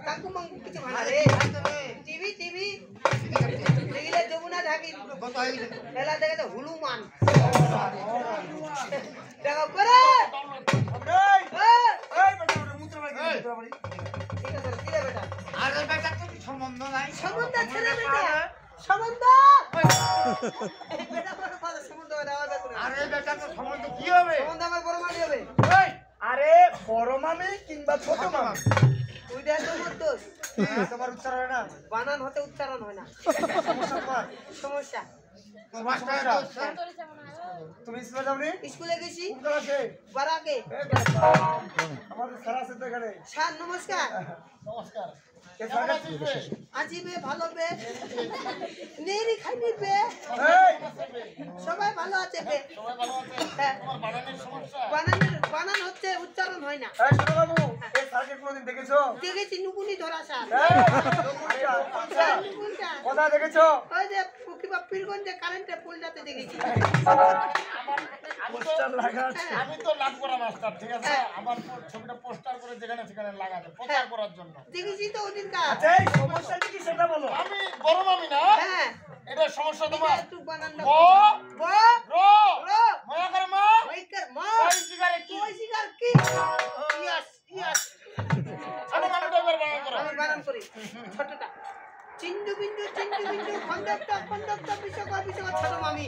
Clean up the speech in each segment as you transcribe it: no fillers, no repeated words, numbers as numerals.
কাকু মাঙ্গু কিছু ভালো রে টিভি টিভি দেখলে যমুনা ঢাকি মেলা দেখে তো হনুমান দেখো করে সম্বন্ধ নাই সম্বন্ধ ছেড়ে বেটা সম্বন্ধ আরে বেটা তো সম্বন্ধ কি হবে? সম্বন্ধ আমার বড় মামি হবে। আরে বড় মামি কিংবা ছোট মামি তুই দেখ তোর তোমার উচ্চারণ হয় না বানান হতে উচ্চারণ হয় না সমস্যা তুমি স্কুলে যাওনি? স্কুলে গেছি কোন ক্লাসে? বারাকে আমাদের স্যার আছে তো এখানে। স্যার নমস্কার নমস্কার কে স্যার? আজি বে ভালো বে নেরি খাইনি বে এই, সবাই ভালো আছে বে সবাই ভালো আছে? হ্যাঁ। তোমার বানানের সমস্যা? বানান হচ্ছে উচ্চারণ হয় না এই শোনো বাবু, এই স্যারকে কোনোদিন দেখেছো? দেখেছি নুকুনি ধরা স্যার এই, কোনটা? কোনটা? নুকুনটা কোথায় দেখেছো? ওই যে পুকিবা পীরগঞ্জে কারেন্টে পোলটাতে দেখেছি পোস্টার লাগা আছে। আমি তো লাভ করা মাস্টার, ঠিক আছে? আমার ছবিটা পোস্টার করে যেখানে সেখানে লাগাবে প্রচার করার জন্য। দেখেছি তো ওদিনকার আচ্ছা, এই সমস্যাটা কি সেটা বলো। আমি বড় মামি না, হ্যাঁ এটা সমস্যা তোমার। একটু বানানটা ব ব র র মায়া করে মা ওইকার মা ওই সিগারে কি ওই শিকার কি ইয়েস ইয়েস ছোট মামিটা এবার বানান করো। আমি বানান করি ছোটটা চিন্দু বিন্দু খন্দকটা বিশ্বকর ছোট মামি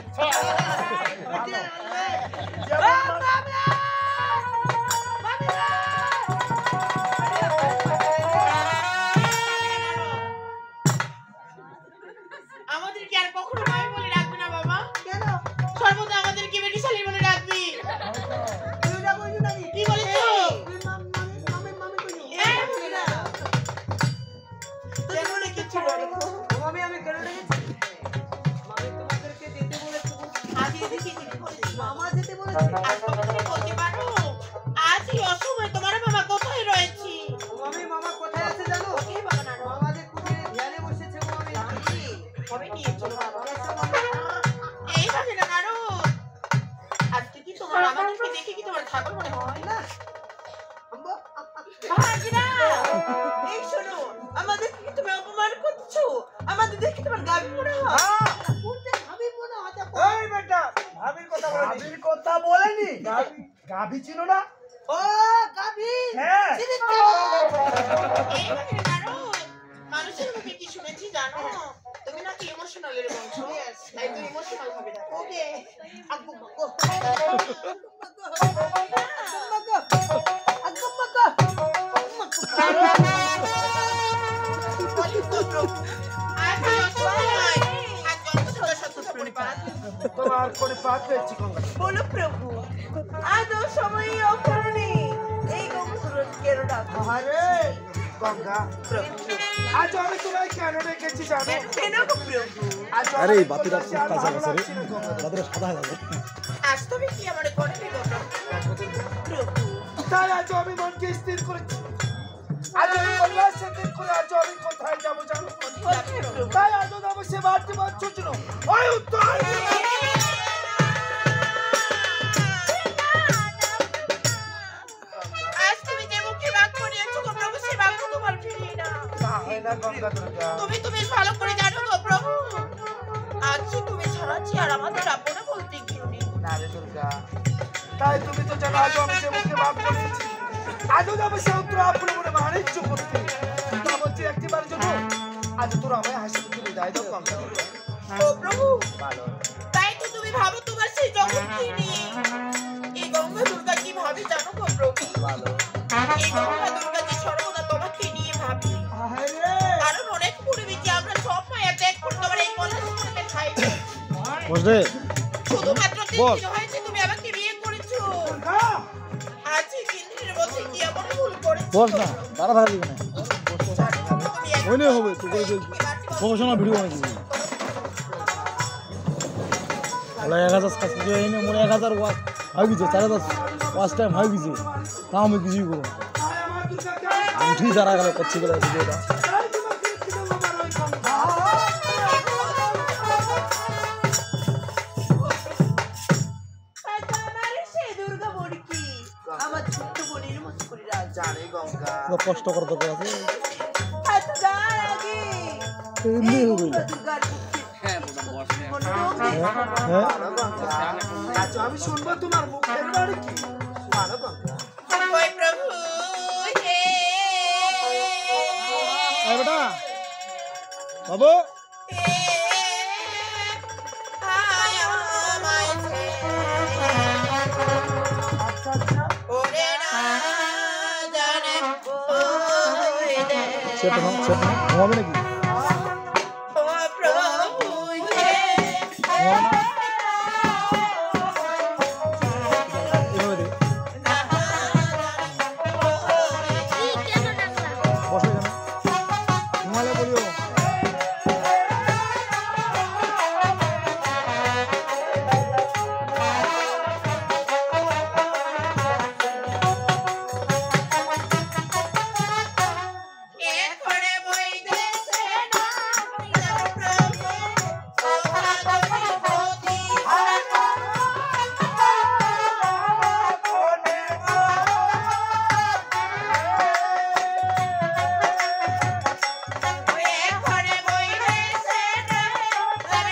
আমাদেরকে আর কখনো মামি বলে ডাকবি না বাবা। কেন সর্বদা আমাদেরকে বেটি শালী বলে ডাকবি। তুইটা কইলি নাকি কি বলেছো? তুই মামি কইলি হ্যাঁ। কেন রেখেছি মামি আমি কেন রেখেছি মামি তোমাদেরকে যেতে বলেছে আজকে দেখি কি বলেছি। মামা যেতে বলেছে আজ তোমাকে বলতে পারো আজ এই অসময়ে তোমার বাবা কোথায় রয়েছে? মামা কোথায় আছে জানো কে বাবা না মামা যে কুটিরে ধ্যানে বসেছে মামি কবে নিয়েছো বাবা? এইভাবে না কারো আজকে কি তোমার আমাদেরকে দেখে কি তোমার ছাগল মনে হয় না? ভাগিনা, এই শোনো, আমাদের কি তুমি অপমান করছো? আমাদের দেখে তোমার গাবি মনে হয়? কোনটা ভাবি মনে হচ্ছে এই বেটা, ভাবির কথা বলেনি। ভাবির কথা বলেনি? গাভী ছিল না? ও গাবি হ্যাঁ। চিনিস এইভাবে না কারো মানুষের মুখে কি শুনেছি জানো? তুমি নাকি ইমোশনাল এর বংশ। তাই তুমি ইমোশনাল হবে না। ওকে আব্বু মাগো তোমার করে পাত পেয়েছি গঙ্গা। বলো প্রভু, আদৌ সময় অকারণে এই গঙ্গা কেন ডাকো? আরে গঙ্গা, আজ আমি তোমায় কেন রেখেছি জানো? কেন গো প্রভু? আজ আরে আমার এই বাতিটা কথা খুব আর কাঁচা ভালো গেছে রে, লাগছে না গঙ্গা। বাতিটা সাদা হয়ে যাবে। আজ তবে কি আমার করবে গো প্রভু? তাই আজ আমি মনকে স্থির করেছি। আজ আমি কন্যার সাথে করে আজ আমি কোথায় যাবো জানো? তাই আজ যাবো সে বাড়তে বাচ্চার জন্য। ওই উত্তর আজ তুমি যে মুখে বাক করিয়েছো গো প্রভু, সে বাক তোমার ফিরিয়ে না। তা হয় না গঙ্গা দুর্গা। তুমি বেশ ভালো করে জানো গো প্রভু, আজ যে তুমি ছাড়াচ্ছি আর আমাদের আপনে বলতে কেউ নেই। না রে দুর্গা, তাই তুমি তো জানো আজ আমি যে মুখে বাপ করেছি। আজও যাবো সে উত্তর আপনি মনে বাণিজ্য করতে। তা বলছি একটিবারের জন্য আজ তোর আমায় হাসি মুখে বিদায় দাও গঙ্গা দুর্গা। ও প্রভু, ভালো। তাই তো তুমি ভাবো তোমার সেই জগৎকে নিয়ে। এই গঙ্গা দুর্গা কি ভাবে জানো গো প্রভু? ভালো। এই গঙ্গা দুর্গা যে সর্বদা তোমাকে নিয়ে ভাবি। আরে কারণ অনেক পূর্বে যে আমরা সব মায়া ত্যাগ করে তোমার এই কলেজ করতে খাই। বুঝলে শুধুমাত্র বল। দিন হয়েছে তুমি আমাকে বিয়ে করেছো। দুর্গা, আজ এই দিনের মধ্যে কি এমন ভুল করেছো? বস না, তারা ভাড়া দিবে না। তুমি একদম হইলে হবে, তোকে প্রফেশনাল ভিডিও বানিয়ে দিবি। ওলা 1000 সাবস্ক্রাইব হয়নি, মোর 1000 ওয়াচ হয়ে গেছে, 4000 ওয়াচ টাইম হয়ে গেছে, তাও আমি কিছুই করবো না। তাই আমার দুর্গাকে আমি ঠিক দাঁড়া গেল করছি বলে ভিডিওটা। তাই তোমাকে কি দেবো আমার ওই গঙ্গা। আমার সেই দুর্গা বড়কি আমার ছোট্ট বোনের মতো করে রাজ। জানি গঙ্গা। কষ্ট করতে আছে। এমনি হয়ে গেল। হ্যাঁ আচ্ছা আমি শুনবো তোমার মুখের বাড়ি কি মানো গঙ্গা ওই প্রভু হে আয় বেটা বাবু আয় আমায় আচ্ছা আচ্ছা ওরে না জানে ওই দে সেটা না ঘুমাবে নাকি ও প্রভু হে ঘুমাবে না এভাবে দে বসে কেন ঘুমালে বলিও এখনে বই দেছে না প্রভু ও ভাগবতী পতি এখনে বই দেছে না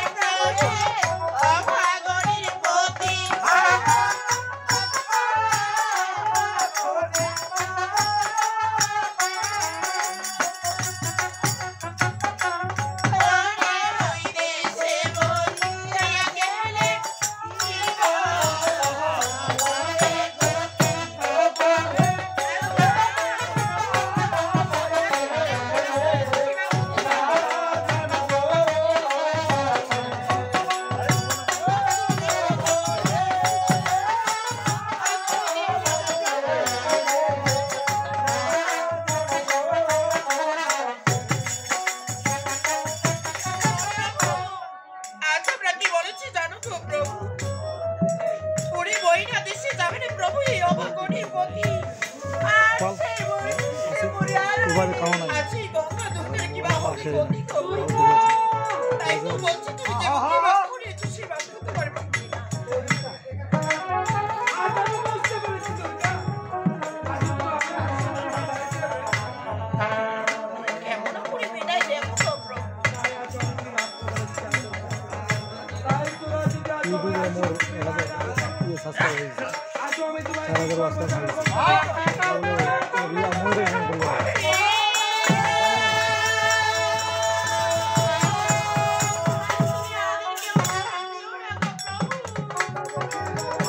প্রভু ও ভাগবতী পতি আজ আমরা কি বলেছি জানো তো প্রভু পুরী বইটা দেশে যাবে না প্রভু এই অবগণীর পতি আর চল। সেই বই সে মরে আর এবারে খাওয়া নাই। আছি গঙ্গা দুঃখের কি বা হবে সেই পতি করবো তাই তো বলছি তুমি যে কি বা করেছো সে বা করতে পারবে আজ আমি বুঝতে পেরেছি গঙ্গা আজ কেমন করে বিদায় দেব তো প্রভু ইউটিউবে মোর ইয়ে সাবস্ক্রাইব হয়েছে আজ আমি তোমায় 4000 ওয়াটসঅ্যাপ হয়েছে রিয়া মোরে ফোন করবো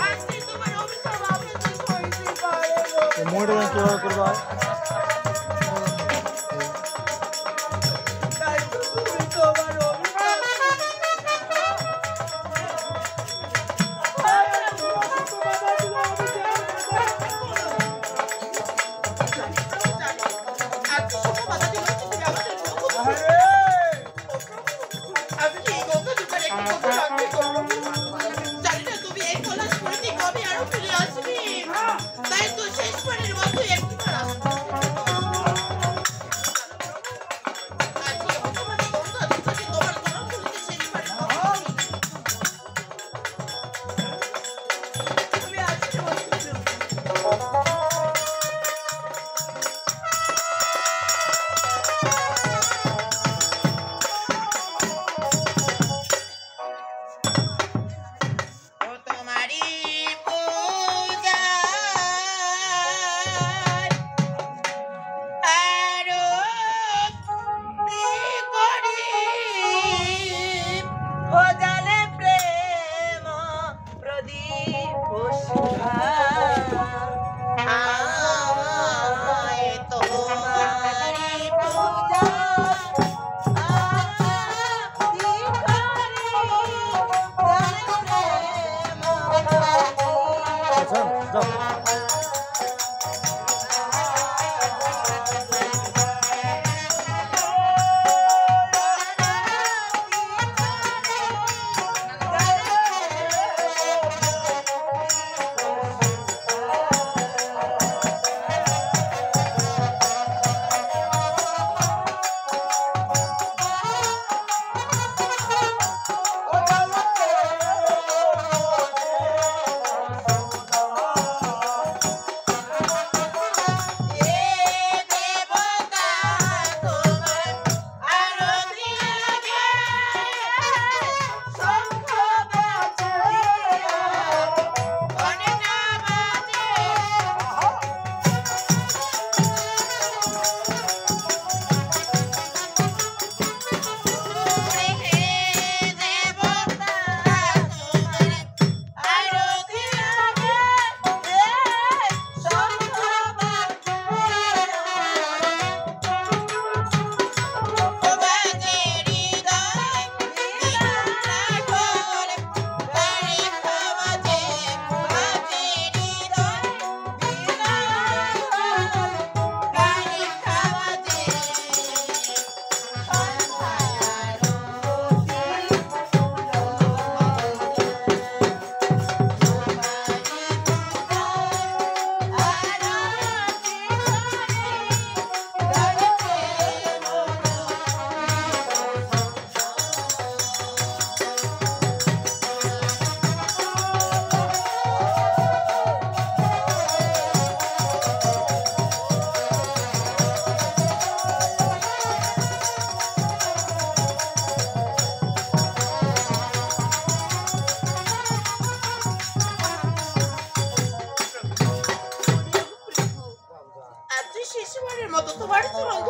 আজকে তোমার অভিশাপ আমরা কি করেছি পারে মোরে কিভাবে করবা তাই তো তুমি তোমার অভিশাপ আজকে শুভ কথা দিবস তুমি আমাদের প্রভু আমি কি গঙ্গা দুঃখের একটি কথা রাখতে করবো জানি না তুমি এই কলাস পরিতে কবে আরো ফিরে আসবে তাই তো শেষবারের মতো একটি বার আসবো আজকে অপমানে গঙ্গা দুঃখকে তোমার গরম করিতে শেষবারের মতো তুমি আজকে বলছো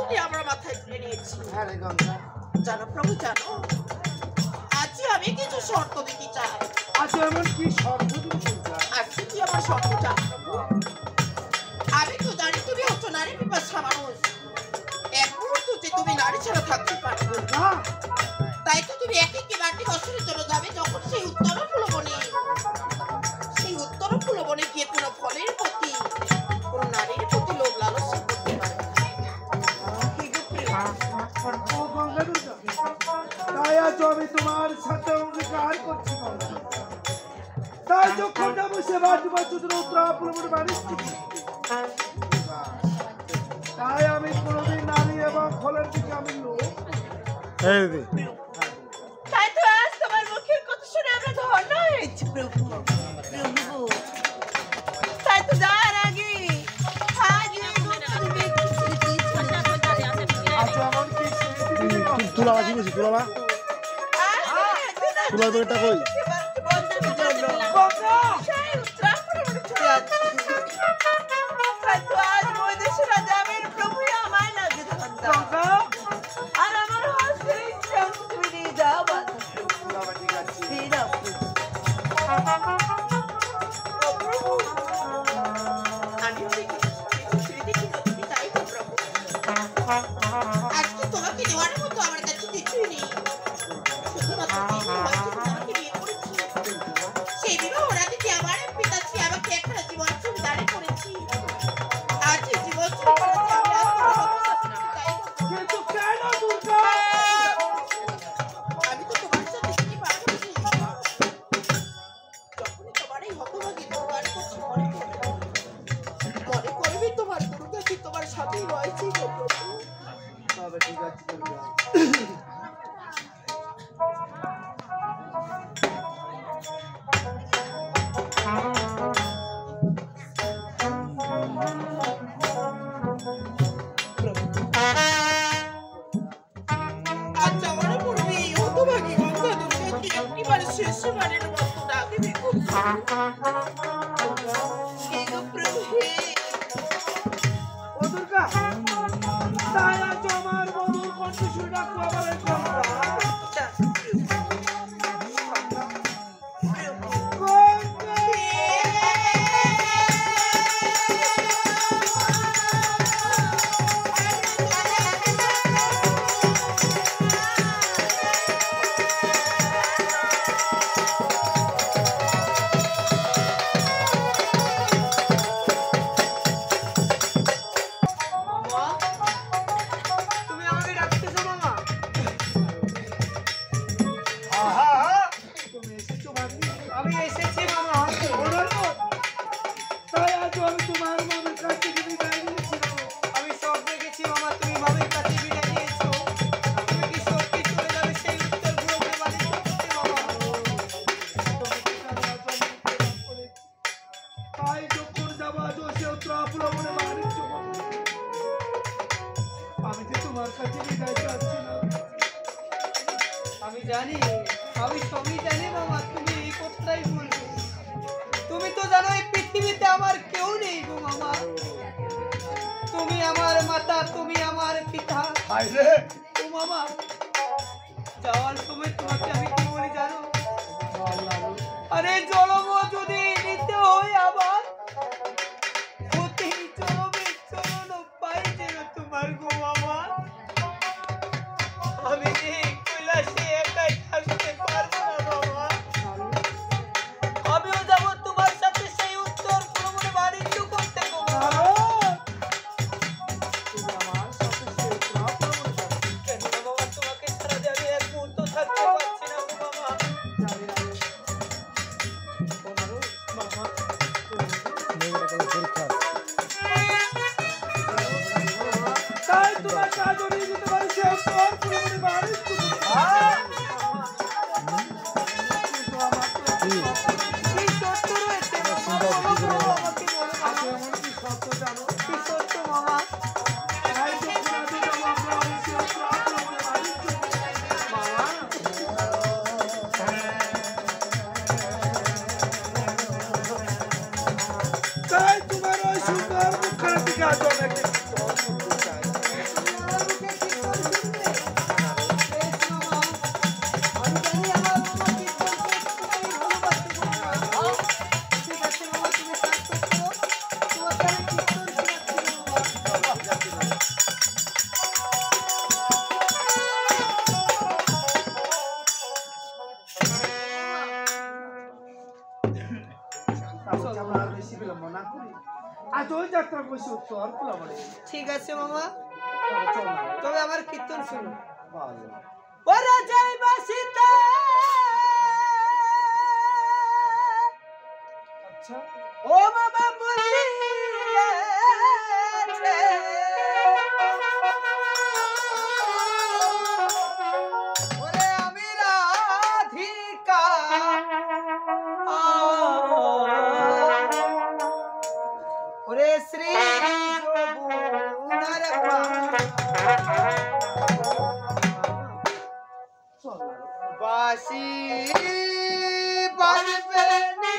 তুলে আমরা মাথায় তুলে নিয়েছি। হ্যাঁ রে গঙ্গা, জানো প্রভু, জানো আজকে আমি কিছু শর্ত দিতে চাই। আজ এমন কি শর্ত দিচ্ছি? আজকে কি আমার শর্ত চাই প্রভু? আমি তো জানি তুমি হচ্ছে নারী পিপাসা মানুষ, এক মুহূর্ত যে তুমি নারী ছাড়া থাকতে পারবে না। তাই তো তুমি একই বাড়তি বছরের জন্য যাবে, যখন সেই উত্তর ফুলবনে গিয়ে কোনো ফলের প্রতি, কোন নারীর প্রতি লোভ লালসা করতে পারবে না। ও গঙ্গা দুর্গা, তাই আজ আমি তোমার সাথে অঙ্গীকার করছি গঙ্গা। তাই যখন যাবো সে বাড়তি বছর উত্তরা পুরোপুরি বাড়ির তাই আমি কোনোদিন নারী এবং ফলের দিকে আমি লোক। এই দিদি তাই তো আজ তোমার মুখের কথা শুনে আমরা ধন্য হয়েছি প্রভু। তাই তো যাওয়ার আগে আজ এমন কি তুলাবা কি বলছি তুলাবা তুলা তো এটা কই আজকে তোমাকে নেওয়ার মতো আমার কাছে কিছুই নেই, শুধুমাত্র তোমাকে বিয়ে করেছি। সেই বিবাহ রাতে আমার পিতাশ্রী আমাকে একটা জীবন শুরু দাঁড়ে করেছি। আজ এই জীবন শুরু করেছি আমি আজ কিন্তু কেন দুর্গা? আমি তো তোমার সাথে কি পারবো না। যখনই তোমার এই হতভাগী দুর্গার কথা মনে করবে তোমার দুর্গা কি তোমার সাথেই রয়েছে। তবে ঠিক আছে দুর্গা। আচ্ছা আমার পূর্বে এই হতভাগী গঙ্গা দুর্গাকে একটিবার শেষবারের মতো ডাকে দেখো প্রভু। ও দুর্গা, তাই আজ আমার মধুর কণ্ঠ শুনে রাখবো আমার এই গঙ্গা। তুমি আমাকে ডাকতেছো মামা? আহা তুমি এসেছো ভাগ্নি? আমি এসেছি মামা। ওনার মত? তাই আজ আমি তোমার মামের কাছ থেকে বিদায় নিয়েছি মামা। আমি সব দেখেছি মামা, তুমি মামের কাছে বিদায় নিয়েছো। তুমি কি সত্যি চলে যাবে সেই উত্তর পুরোপুরি বাড়িতে মামা? তাই যখন যাবো আজ সে উত্তরা পুরোপুরি বাণিজ্য করতে। আমি যে তোমার কাছে বিদায় চাচ্ছি না। আমি জানি, আমি সবই জানি মামা, তুমি এই কথাটাই বলবে। তুমি তো জানো এই পৃথিবীতে আমার কেউ নেই গো মামা। তুমি আমার মাতা, তুমি আমার পিতা। হাই রে ও মামা, যাওয়ার সময় তোমাকে আমি কি বলি জানো? আরে জলম যদি নিতে হয় আবার অতি জলমে চরণ পাই যেন তোমার গো মামা। আমি এই কৈলাসে একাই থাকতে পারবো না বাবা। আমিও যাবো তোমার সাথে সেই উত্তর পুরোপুরি বাণিজ্য করতে গো বাবা। তুমি আমার সাথে সে উত্তরা পুরোপুরি বাণিজ্য। কেন বাবা, তোমাকে ছাড়া যে আমি এক মুহূর্ত থাকতে পারছি না গো আজ ওই যাত্রা বসে উঠতো আর খোলা পড়ে ঠিক আছে মামা, চল না তবে আমার কীর্তন শুনো। ভালো ওরা যাই বাসিতে আচ্ছা ও বাবা মরিয়েছে, ওরে আমি রাধিকা ওরে শ্রী যমুনার চল না বাসি বাজবে নি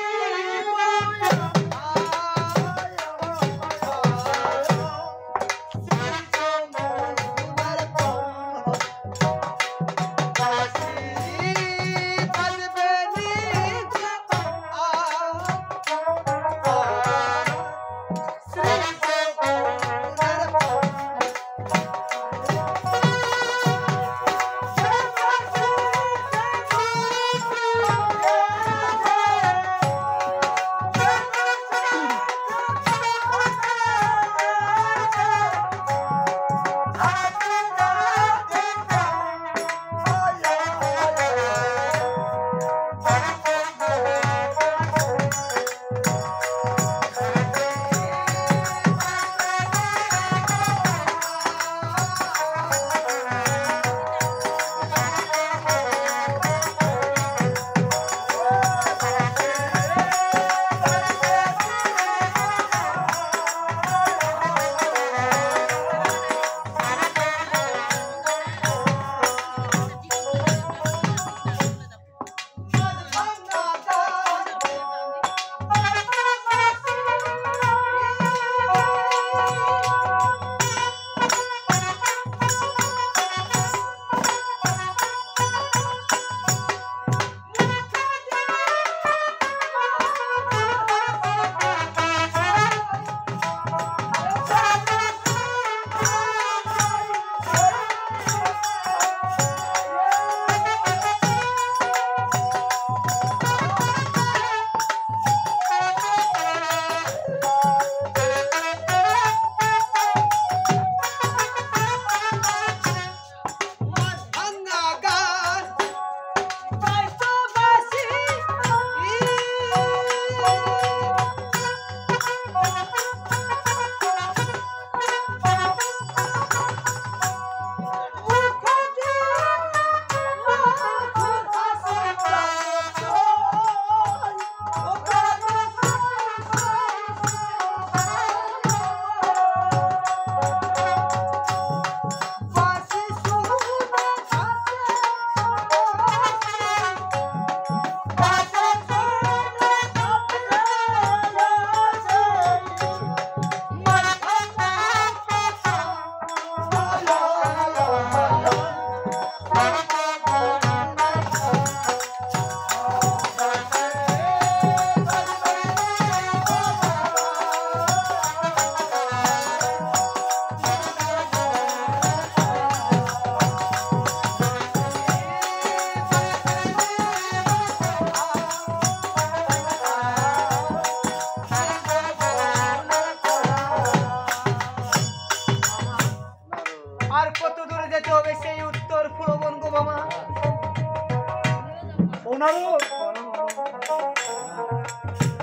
আর কত দূরে যেতে হবে সেই উত্তর ফুলবন গো মামা?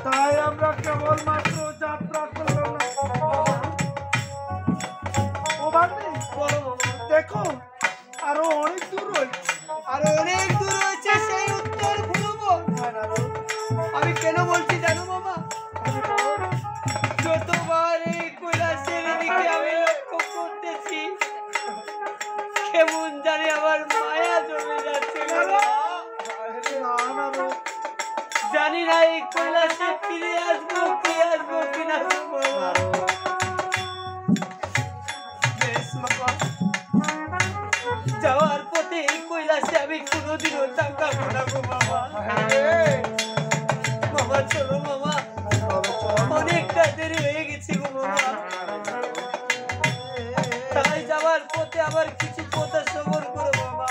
তাই আমরা কেবলমাত্র যাত্রা করলাম না ও ভাগ্নে বলো মামা। দেখো আরো অনেক দূর রয়েছে আরো অনেক দূর রয়েছে সেই উত্তর ফুলবন। আমি কেন বলছি জানো মামা? যতবার এই কৈলাসের দিকে আমি লক্ষ্য করতেছি কেমন জানি আমার মায়া জমে যাচ্ছে গো মামা। জানি না এই কৈলাসে ফিরে আসবো কিনা গো মামা। বেশ মামা, যাওয়ার পথে এই কৈলাসে আমি কোনোদিনও তাকাবো না গো মামা। মামা চলো মামা, অনেকটা দেরি হয়ে গেছে গো মামা। তাই যাওয়ার পথে আবার কিছু কথা সবর করো মামা।